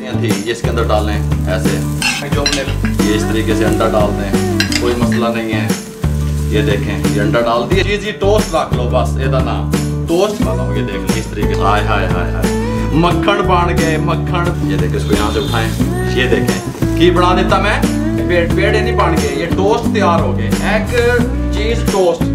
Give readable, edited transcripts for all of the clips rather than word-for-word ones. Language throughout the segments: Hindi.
सब्जियां थी ये इसके अंदर डालें ऐसे, जो हमने ये इस तरीके से अंडा डाल दें, कोई मसला नहीं है। ये देखें ये अंडा डाल दिए, चीज़ टोस्ट रख लो बस, एदा ना टोस्ट बनाओ। ये देख लो इस तरीके से, हाय हाय हाय हाय मक्खन बन गए मक्खन। ये देखें इसको यहाँ से उठाएं, ये देखें की बना देता मैं, पेड़े नहीं बन गए, ये टोस्ट तैयार हो गए, एग चीज टोस्ट।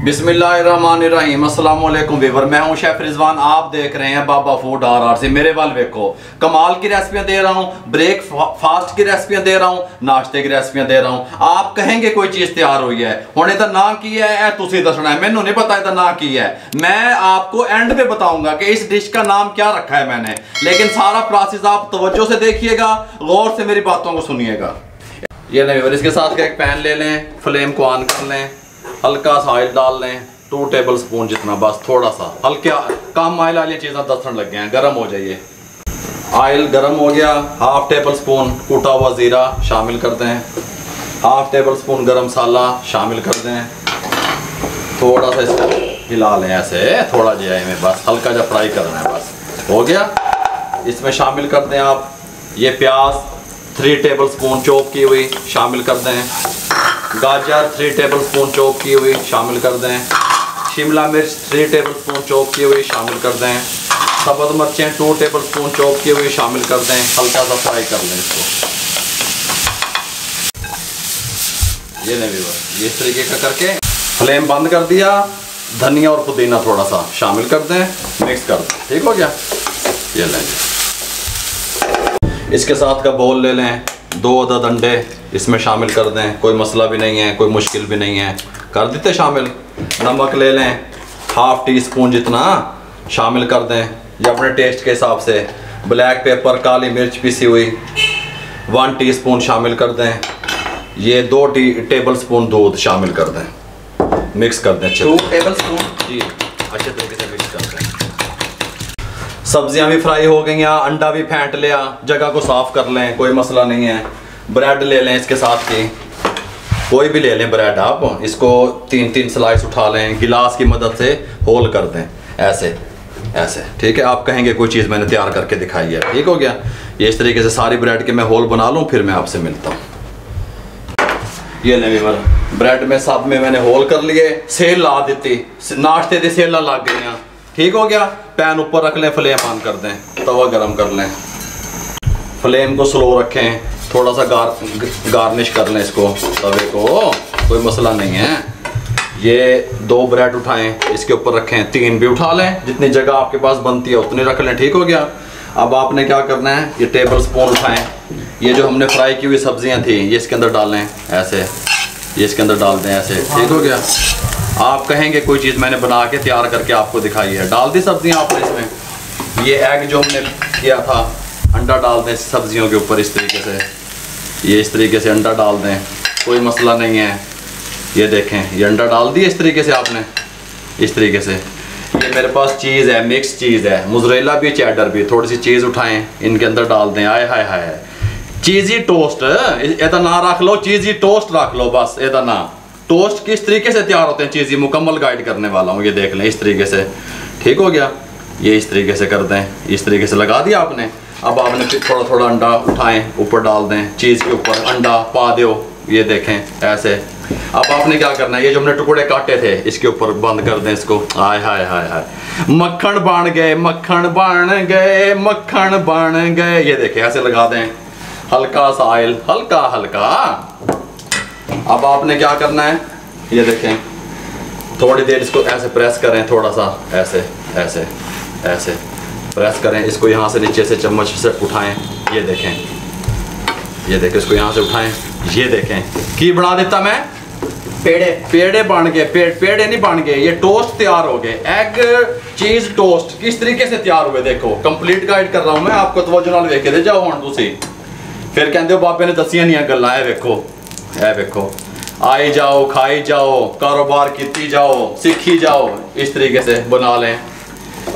बिस्मिल्लाहिर्रहमानिर्रहीम, अस्सलाम वालेकुम वीवर, मैं हूं शेफ रिजवान, आप देख रहे हैं बाबा फूड RR से। मेरे वाल देखो, कमाल की रेसिपियां दे रहा हूं, ब्रेकफास्ट की रेसिपियां दे रहा हूं, नाश्ते की रेसिपियां दे रहा हूं। आप कहेंगे कोई चीज तैयार हुई है, हुण इहदा ना की है तुसी दसना है, मैनू नहीं पता इहदा ना की है। मैं आपको एंड पे बताऊंगा कि इस डिश का नाम क्या रखा है मैंने, लेकिन सारा प्रोसेस आप तवज्जो से देखिएगा, गौर से मेरी बातों को सुनिएगा। ये नहीं वीवर, इसके साथ एक पैन ले लें, फ्लेम को ऑन कर लें, हल्का सा ऑयल डाल लें, 2 टेबल स्पून जितना, बस थोड़ा सा, हल्का कम ऑयल वाली चीज़ें दसन लग गए हैं, गर्म हो जाइए। ऑयल गर्म हो गया, 1/2 टेबल स्पून कूटा हुआ ज़ीरा शामिल कर दें, 1/2 टेबल स्पून गरम मसाला शामिल कर दें, थोड़ा सा इसको हिला लें ऐसे, थोड़ा जो में बस हल्का जा फ्राई करना है, बस हो गया। इसमें शामिल कर दें आप ये प्याज 3 टेबल स्पून चॉप की हुई शामिल कर दें, गाजर 3 टेबल स्पून चॉप की हुई शामिल कर दें, शिमला मिर्च 3 टेबल स्पून चॉप की हुई शामिल कर दें, सब्ज़ मिर्चें 2 टेबल स्पून चॉप की हुई शामिल कर दें, हल्का सा फ्राई कर लें इसको। ये नहीं व्यूअर, ये इस तरीके का करके फ्लेम बंद कर दिया, धनिया और पुदीना थोड़ा सा शामिल कर दें, मिक्स कर दें, ठीक हो गया। ये लें, इसके साथ का बोल ले लें, 2 अदद अंडे इसमें शामिल कर दें, कोई मसला भी नहीं है, कोई मुश्किल भी नहीं है, कर देते शामिल। नमक ले लें 1/2 टीस्पून जितना शामिल कर दें, या अपने टेस्ट के हिसाब से। ब्लैक पेपर काली मिर्च पिसी हुई 1 टीस्पून शामिल कर दें, ये 2 टेबल स्पून दूध शामिल कर दें, मिक्स कर दें अच्छे 2 टेबल स्पून जी, अच्छे तरीके से मिक्स कर दें। सब्जियां भी फ्राई हो गई, अंडा भी फेंट लिया, जगह को साफ कर लें, कोई मसला नहीं है। ब्रेड ले लें इसके साथ की, कोई भी ले लें ब्रेड आप, इसको 3-3 स्लाइस उठा लें, गिलास की मदद से होल कर दें ऐसे ऐसे, ठीक है। आप कहेंगे कोई चीज़ मैंने तैयार करके दिखाई है, ठीक हो गया। ये इस तरीके से सारी ब्रेड के मैं होल बना लूँ, फिर मैं आपसे मिलता हूँ। ये ले वीवर, ब्रेड में सब में मैंने होल कर लिए, सेल ला दी, नाश्ते की सेल लग गई, ठीक हो गया। पैन ऊपर रख लें, फ्लेम ऑन कर दें, तवा गरम कर लें, फ्लेम को स्लो रखें, थोड़ा सा गार्निश कर लें इसको, तवे को, कोई मसला नहीं है। ये 2 ब्रेड उठाएं, इसके ऊपर रखें, 3 भी उठा लें, जितनी जगह आपके पास बनती है उतनी रख लें, ठीक हो गया। अब आपने क्या करना है, ये टेबल स्पून उठाएं, ये जो हमने फ्राई की हुई सब्जियां थी ये इसके अंदर डालें ऐसे, ये इसके अंदर डाल दें ऐसे, ठीक हो गया। आप कहेंगे कोई चीज़ मैंने बना के तैयार करके आपको दिखाई है, डाल दी सब्जियां आपने इसमें। ये एग जो हमने किया था, अंडा डाल दें सब्जियों के ऊपर इस तरीके से, ये इस तरीके से अंडा डाल दें, कोई मसला नहीं है। ये देखें ये अंडा डाल दिया इस तरीके से आपने, इस तरीके से। ये मेरे पास चीज़ है, मिक्स चीज़ है, मोज़रेला भी चेडर भी, थोड़ी सी चीज़ उठाएं, इनके अंदर डाल दें, आए हाय हाय चीज़ी टोस्ट, एदा ना रख लो, चीज़ी टोस्ट रख लो बस, एदा ना टोस्ट किस तरीके से तैयार होते हैं चीज़ी मुकम्मल गाइड करने वाला हूँ। ये देख लें इस तरीके से, ठीक हो गया। ये इस तरीके से कर दें, इस तरीके से लगा दिया आपने। अब आपने फिर थोड़ा थोड़ा अंडा उठाएं, ऊपर डाल दें, चीज़ के ऊपर अंडा पा दो, ये देखें ऐसे। अब आपने क्या करना है, ये जो हमने टुकड़े काटे थे इसके ऊपर बंद कर दें इसको, हाय हाय हाय हाय मक्खन बन गए मक्खन बन गए मक्खन बन गए। ये देखें ऐसे लगा दें, हल्का सा ऑयल, हल्का हल्का। अब आपने क्या करना है, ये देखें, थोड़ी देर इसको ऐसे प्रेस करें, थोड़ा सा ऐसे ऐसे ऐसे प्रेस करें इसको, यहाँ से नीचे से चम्मच से उठाएं, ये देखें, ये देखें, इसको यहाँ से उठाएं, ये देखें की बना देता मैं, पेड़े बन गए, पेड़े नहीं बन गए, ये टोस्ट तैयार हो गए, एग चीज टोस्ट किस तरीके से तैयार हुए देखो, कंप्लीट गाइड कर रहा हूँ मैं आपको, तवज्जो नाल वेख दे जाओ हुण तुसी, फिर कहंदे हो बाबे ने दसियां नहीं गल्लां, ऐ वेखो, ऐ वेखो, आई जाओ खाई जाओ, कारोबार कीती जाओ, सीखी जाओ, इस तरीके से बना लें,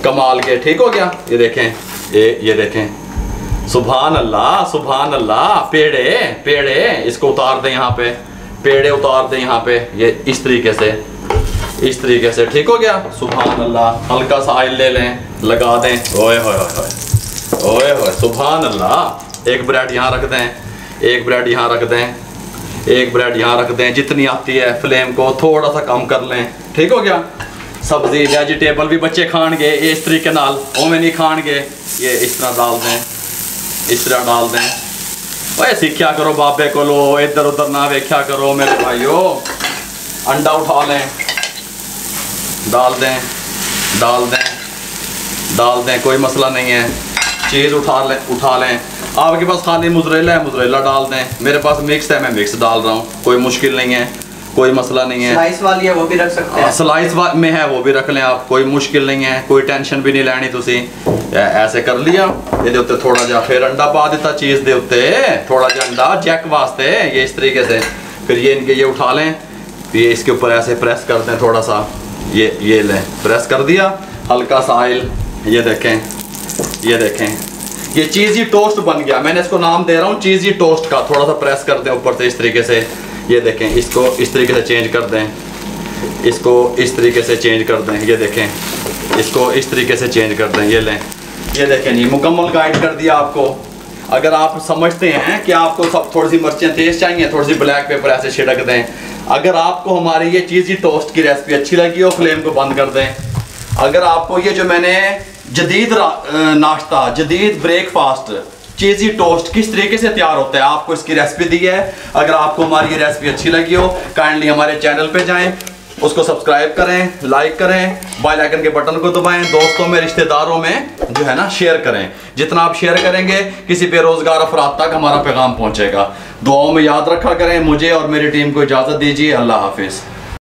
कमाल के, ठीक हो गया। ये देखें, ये देखें, सुभान अल्लाह सुभान अल्लाह। पेड़े इसको उतार दें यहाँ पे, पेड़े उतार दें यहाँ पे, ये इस तरीके से, इस तरीके से ठीक हो गया। सुभान अल्लाह। हल्का सा ऑयल ले लें, लगा दें। ओए होए होए ओए होए, सुभान अल्लाह। एक ब्रेड यहाँ रख दें, एक ब्रेड यहाँ रख दें, एक ब्रेड यहाँ रख दें। जितनी आती है फ्लेम को थोड़ा सा कम कर लें, ठीक हो गया। सब्जी वेजिटेबल भी बच्चे खाएंगे इस तरीके नाल, ओमें नहीं खाएंगे। ये इस तरह डाल दें, इस तरह डाल दें। ओए सीखा करो बाबे को, लो इधर उधर ना वेख्या करो मेरे भाइयों। अंडा उठा लें, डाल दें, डाल दें, डाल दें, कोई मसला नहीं है। चीज़ उठा लें। आपके पास खाली मोज़रेला है, मोज़रेला डाल दें। मेरे पास मिक्स है, मैं मिक्स डाल रहा हूँ, कोई मुश्किल नहीं है, कोई मसला नहीं है। स्लाइस वाली है वो भी रख सकते हैं, स्लाइस में है वो भी रख लें आप, कोई मुश्किल नहीं है, कोई टेंशन भी नहीं लेनी। तुसी ऐसे कर लिया, ये उत्ते थोड़ा जा फिर अंडा पा दिता, चीज़ दे उत्ते थोड़ा जा अंडा जैक वास्ते, ये इस तरीके से। फिर ये इनके ये उठा लें, ये इसके ऊपर ऐसे प्रेस कर दें थोड़ा सा, ये लें, प्रेस कर दिया। हल्का सा ऑयल, ये देखें, ये देखें, ये चीज़ी टोस्ट बन गया। मैंने इसको नाम दे रहा हूँ चीज़ी टोस्ट का। थोड़ा सा प्रेस कर दें ऊपर से इस तरीके से, ये देखें। इसको इस तरीके से चेंज कर दें, इसको इस तरीके से चेंज कर दें, ये देखें, इसको इस तरीके से चेंज कर दें। ये लें, ये देखें जी, मुकम्मल गाइड कर दिया आपको। अगर आप समझते हैं कि आपको सब थोड़ी सी मिर्चें तेज़ चाहिए, थोड़ी सी ब्लैक पेपर ऐसे छिड़क दें। अगर आपको हमारी ये चीज़ी टोस्ट की रेसिपी अच्छी लगी हो, फ्लेम को बंद कर दें। अगर आपको ये जो मैंने जदीद नाश्ता, जदीद ब्रेकफास्ट चीज़ी टोस्ट किस तरीके से तैयार होता है, आपको इसकी रेसिपी दी है। अगर आपको हमारी ये रेसिपी अच्छी लगी हो, काइंडली हमारे चैनल पे जाएं, उसको सब्सक्राइब करें, लाइक करें, बेल आइकन के बटन को दबाएं, दोस्तों में, रिश्तेदारों में जो है ना शेयर करें। जितना आप शेयर करेंगे किसी बेरोजगार अफराद तक हमारा पैगाम पहुंचेगा। दुआओं में याद रखा करें। मुझे और मेरी टीम को इजाज़त दीजिए। अल्लाह हाफिज़।